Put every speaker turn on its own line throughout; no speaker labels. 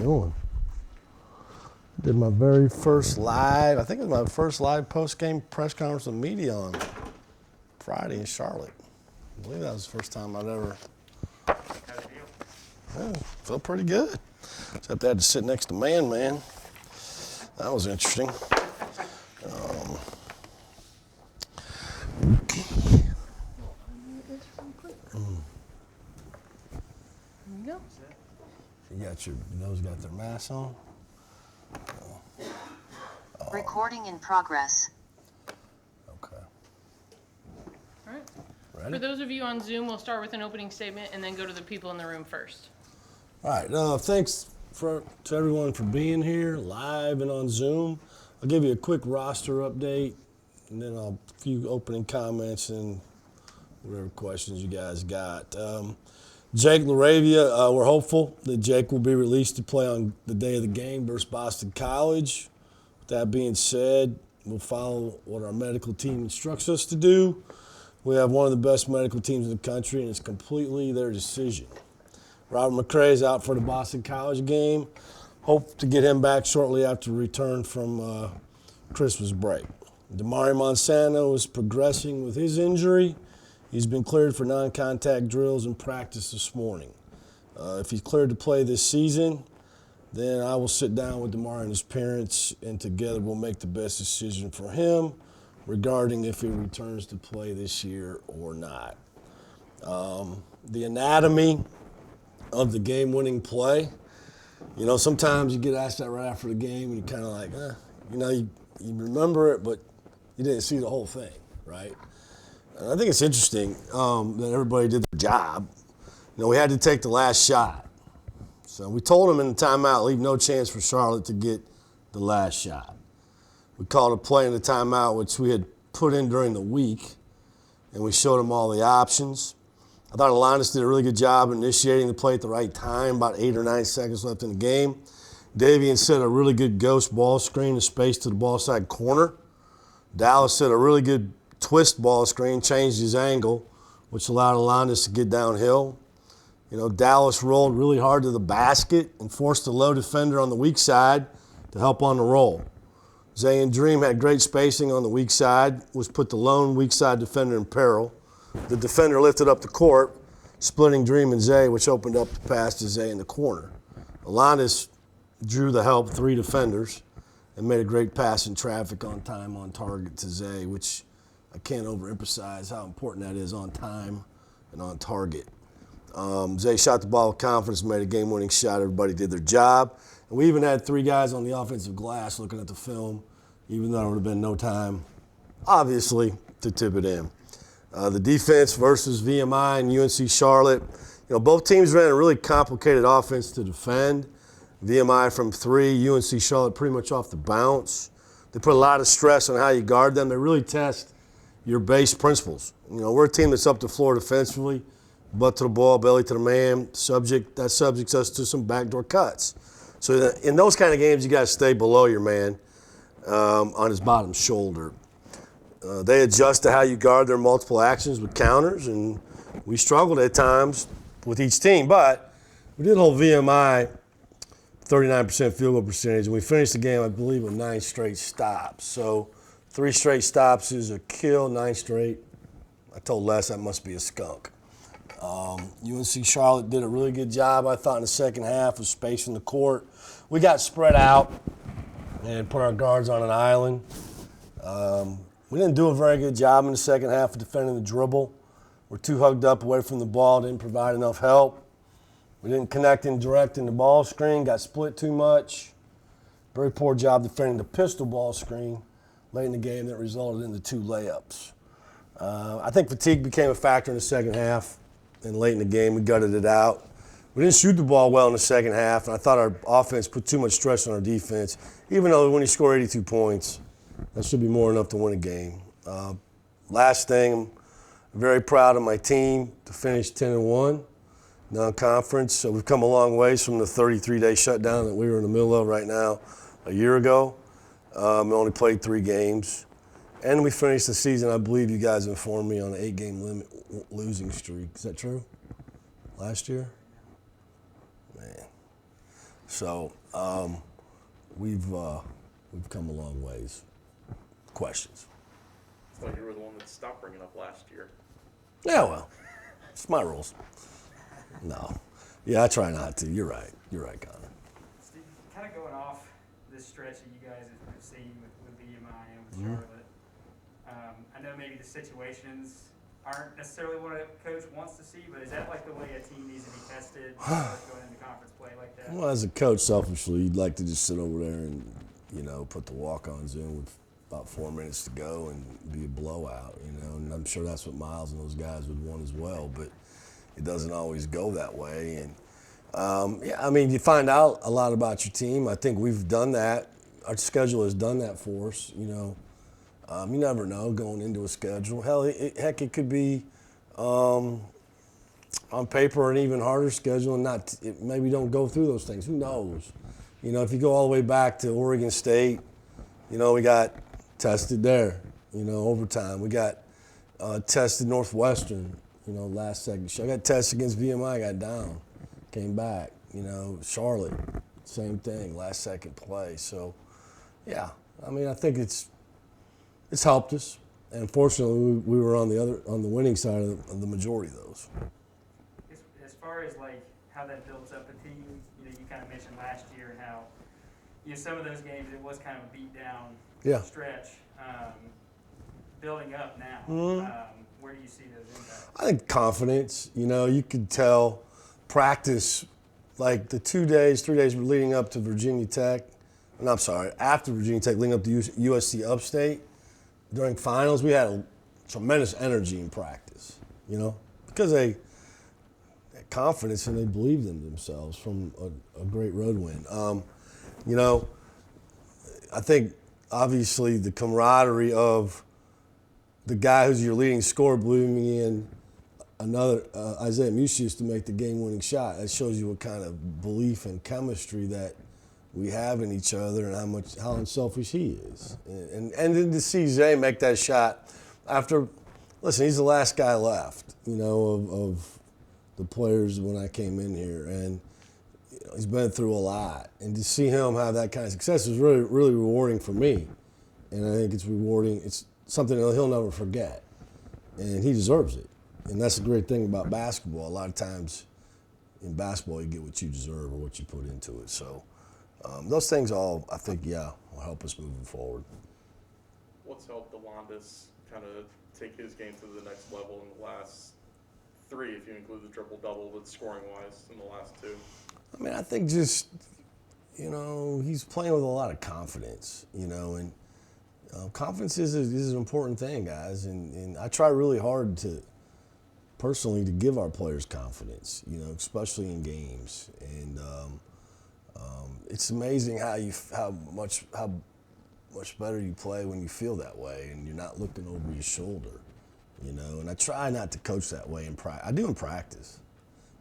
doing? Did my very first live, I think it was my first live post-game press conference with media on Friday in Charlotte. I believe that was the first time I'd ever. Yeah, felt pretty good. Except I had to sit next to Man. That was interesting. You those got their masks on?
Recording in progress.
Okay.
All right.
Ready?
For those of you on Zoom, we'll start with an opening statement and then go to the people in the room first.
All right. Thanks to everyone for being here live and on Zoom. I'll give you a quick roster update, and then a few opening comments and whatever questions you guys got. Jake Laravia, we're hopeful that Jake will be released to play on the day of the game versus Boston College. With that being said, we'll follow what our medical team instructs us to do. We have one of the best medical teams in the country, and it's completely their decision. Robert McCray is out for the Boston College game. Hope to get him back shortly after return from Christmas break. Damari Monsanto is progressing with his injury. He's been cleared for non-contact drills and practice this morning. If he's cleared to play this season, then I will sit down with Damari and his parents, and together we'll make the best decision for him regarding if he returns to play this year or not. The anatomy of the game-winning play. You know, sometimes you get asked that right after the game, and you're kind of like, you remember it, but you didn't see the whole thing, right? And I think it's interesting that everybody did their job. You know, we had to take the last shot. So we told them in the timeout, leave no chance for Charlotte to get the last shot. We called a play in the timeout, which we had put in during the week, and we showed them all the options. I thought Alondas did a really good job initiating the play at the right time, about 8 or 9 seconds left in the game. Davian set a really good ghost ball screen to space to the ball side corner. Dallas set a really good twist ball screen, changed his angle, which allowed Alondas to get downhill. You know, Dallas rolled really hard to the basket and forced the low defender on the weak side to help on the roll. Zay and Dream had great spacing on the weak side, which put the lone weak side defender in peril. The defender lifted up the court, splitting Dream and Zay, which opened up the pass to Zay in the corner. Alondas drew the help 3 defenders and made a great pass in traffic on time on target to Zay, which I can't overemphasize how important that is, on time and on target. Zay shot the ball with confidence, made a game-winning shot. Everybody did their job. And we even had 3 guys on the offensive glass looking at the film, even though there would have been no time, obviously, to tip it in. The defense versus VMI and UNC Charlotte. You know, both teams ran a really complicated offense to defend. VMI from 3, UNC Charlotte pretty much off the bounce. They put a lot of stress on how you guard them. They really test your base principles. You know, we're a team that's up the floor defensively, butt to the ball, belly to the man. That subjects us to some backdoor cuts. So in those kind of games, you got to stay below your man on his bottom shoulder. They adjust to how you guard their multiple actions with counters, and we struggled at times with each team. But we did hold VMI 39% field goal percentage, and we finished the game, I believe, with 9 straight stops. So 3 straight stops is a kill, 9 straight. I told Les that must be a skunk. UNC Charlotte did a really good job, I thought, in the second half of spacing the court. We got spread out and put our guards on an island. We didn't do a very good job in the second half of defending the dribble. We're too hugged up away from the ball, didn't provide enough help. We didn't connect and direct in the ball screen, got split too much. Very poor job defending the pistol ball screen late in the game that resulted in the 2 layups. I think fatigue became a factor in the second half, and late in the game we gutted it out. We didn't shoot the ball well in the second half, and I thought our offense put too much stress on our defense. Even though when you score 82 points, that should be more enough to win a game. Last thing, I'm very proud of my team to finish 10-1 non-conference. So we've come a long ways from the 33-day shutdown that we were in the middle of right now a year ago. We only played 3 games. And we finished the season, I believe you guys informed me, on an 8-game losing streak. Is that true? Last year? Man. So we've come a long ways. Questions?
I thought you were the one that stopped bringing up last year.
Yeah, well, it's my rules. No. Yeah, I try not to. You're right. You're right, Connor.
Steve, kind of going off this stretch that you guys have seen with BMI and with Charlotte, I know maybe the situations aren't necessarily what a coach wants to see, but is that like the way a team needs to be tested going into conference play like that?
Well, as a coach, selfishly, you'd like to just sit over there and, put the walk-ons in with about 4 minutes to go and be a blowout, and I'm sure that's what Miles and those guys would want as well, but it doesn't always go that way. And you find out a lot about your team. I think we've done that. Our schedule has done that for us. You never know going into a schedule. Hell, it could be on paper an even harder schedule, and maybe don't go through those things. Who knows? If you go all the way back to Oregon State, we got tested there. Overtime. We got tested Northwestern. Last second. I got tested against VMI, got down, came back. Charlotte, same thing, last second play. So, yeah, I think it's helped us, and fortunately, we were on the winning side of the majority of those.
As far as like how that builds up a team, you kind of mentioned last year and how some of those games it was kind of a beat down stretch. Building up now. Where do you see those impacts?
I think confidence. You could tell practice, like the 3 days leading up to Virginia Tech. And I'm sorry, after Virginia Tech, leading up to USC Upstate. During finals, we had a tremendous energy in practice. Because they had confidence and they believed in themselves from a great road win. I think obviously the camaraderie of the guy who's your leading scorer believing in another Isaiah Musius to make the game-winning shot. That shows you what kind of belief and chemistry that we have in each other and how unselfish he is. And then to see Zay make that shot after, listen, he's the last guy left, of the players when I came in here, and he's been through a lot. And to see him have that kind of success is really, really rewarding for me. And I think it's rewarding. It's something that he'll never forget. And he deserves it. And that's the great thing about basketball. A lot of times in basketball, you get what you deserve or what you put into it. So those things all, I think, will help us moving forward.
What's helped Delondis kind of take his game to the next level in the last 3, if you include the triple-double, but scoring-wise in the last 2?
I think just, he's playing with a lot of confidence, and confidence is an important thing, guys. And I try really hard personally to give our players confidence, especially in games. And it's amazing how much better you play when you feel that way and you're not looking over your shoulder, And I try not to coach that way in practice. I do in practice,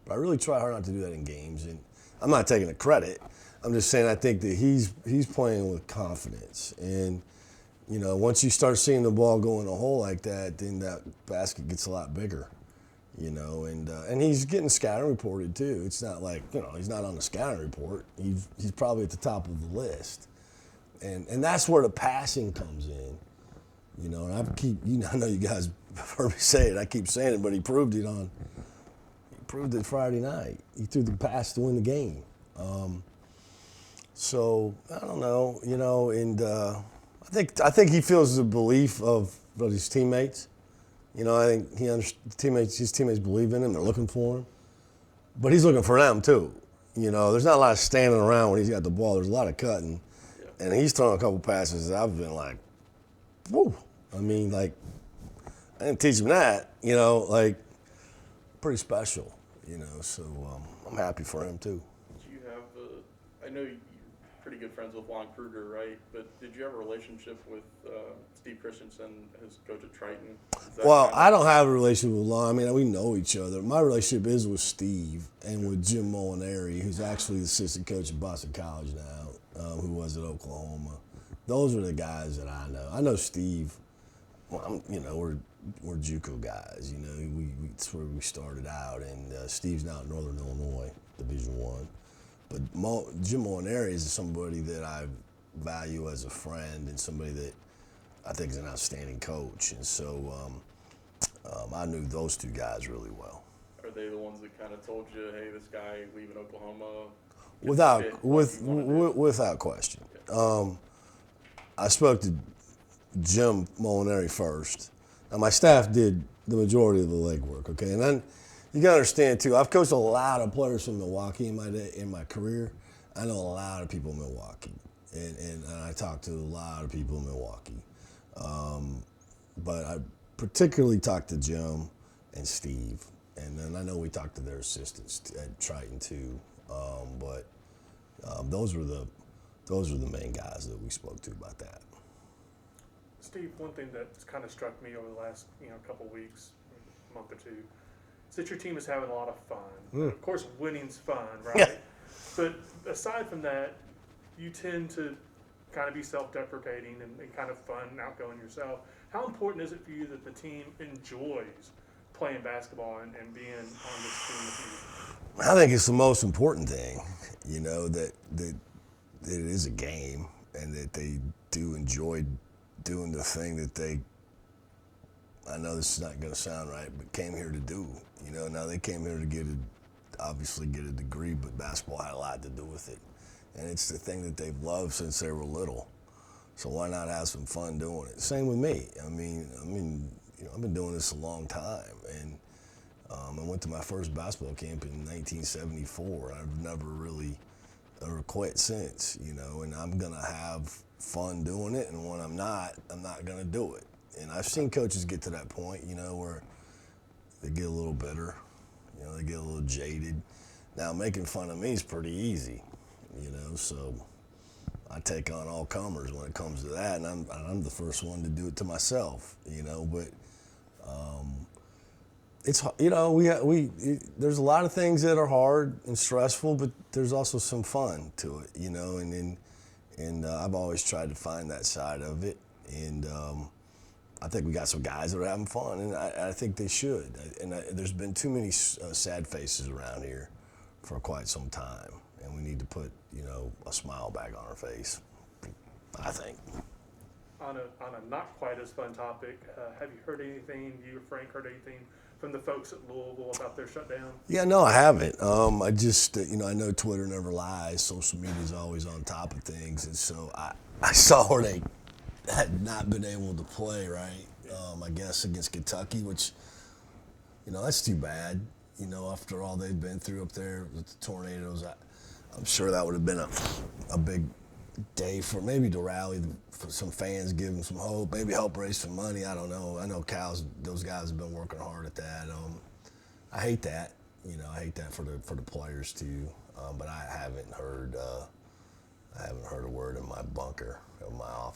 but I really try hard not to do that in games. And I'm not taking the credit. I'm just saying I think that he's playing with confidence. And once you start seeing the ball go in a hole like that, then that basket gets a lot bigger. And he's getting scouting reported too. It's not like, he's not on the scouting report. He's probably at the top of the list. And that's where the passing comes in. And I know you guys have heard me say it. I keep saying it, but he proved it Friday night. He threw the pass to win the game. So I don't know, and I think he feels the belief of his teammates. I think his teammates believe in him. They're looking for him, but he's looking for them too. There's not a lot of standing around when he's got the ball. There's a lot of cutting, and he's thrown a couple passes that I've been like, whoa. I didn't teach him that. Pretty special. So I'm happy for him too.
Do you have, I know you're pretty good friends with Lon Kruger, right? But did you have a relationship with Steve Christensen, his coach at Triton?
Well, I don't have a relationship with Lon. We know each other. My relationship is with Steve and with Jim Molinari, who's actually the assistant coach at Boston College now, who was at Oklahoma. Those are the guys that I know. I know Steve. Well, we're JUCO guys. It's where we started out, and Steve's now at Northern Illinois, Division I. But Jim Molinari is somebody that I value as a friend and somebody that I think is an outstanding coach. And so I knew those two guys really well.
Are they the ones that kind of told you, hey, this guy leaving Oklahoma?
Without question. I spoke to Jim Molinari first. Now, my staff did the majority of the legwork, okay? And then you got to understand, too, I've coached a lot of players from Milwaukee in my career. I know a lot of people in Milwaukee, and I talked to a lot of people in Milwaukee. But I particularly talked to Jim and Steve, and then I know we talked to their assistants at Triton, too. But those were the main guys that we spoke to about that.
Steve, one thing that's kind of struck me over the last couple weeks, month or two, is that your team is having a lot of fun. Of course, winning's fun, right?
Yeah.
But aside from that, you tend to kind of be self-deprecating and kind of fun and outgoing yourself. How important is it for you that the team enjoys playing basketball and being on this team with you?
I think it's the most important thing, that it is a game and that they do enjoy doing the thing that they, I know this is not going to sound right, but came here to do. Now they came here to obviously get a degree, but basketball had a lot to do with it. And it's the thing that they've loved since they were little. So why not have some fun doing it? Same with me. I mean, I've been doing this a long time, and I went to my first basketball camp in 1974. I've never really ever quit since, and I'm gonna have fun doing it, and when I'm not gonna do it. And I've seen coaches get to that point, where they get a little bitter, they get a little jaded. Now, making fun of me is pretty easy, so I take on all comers when it comes to that, and I'm the first one to do it to myself, but it's, there's a lot of things that are hard and stressful, but there's also some fun to it, and I've always tried to find that side of it, and I think we got some guys that are having fun, and I think they should. And there's been too many sad faces around here for quite some time, and we need to put, a smile back on our face, I think.
On a not quite as fun topic, have you heard anything, you or Frank heard anything from the folks at Louisville about their shutdown?
Yeah, no, I haven't. I just, I know Twitter never lies. Social media is always on top of things. And so I saw where they had not been able to play, right? I guess against Kentucky, which, that's too bad. After all they've been through up there with the tornadoes, I'm sure that would have been a big day for maybe to rally for some fans, give them some hope, maybe help raise some money. I don't know. I know those guys have been working hard at that. I hate that. I hate that for the players too. But I haven't heard a word in my bunker of my office.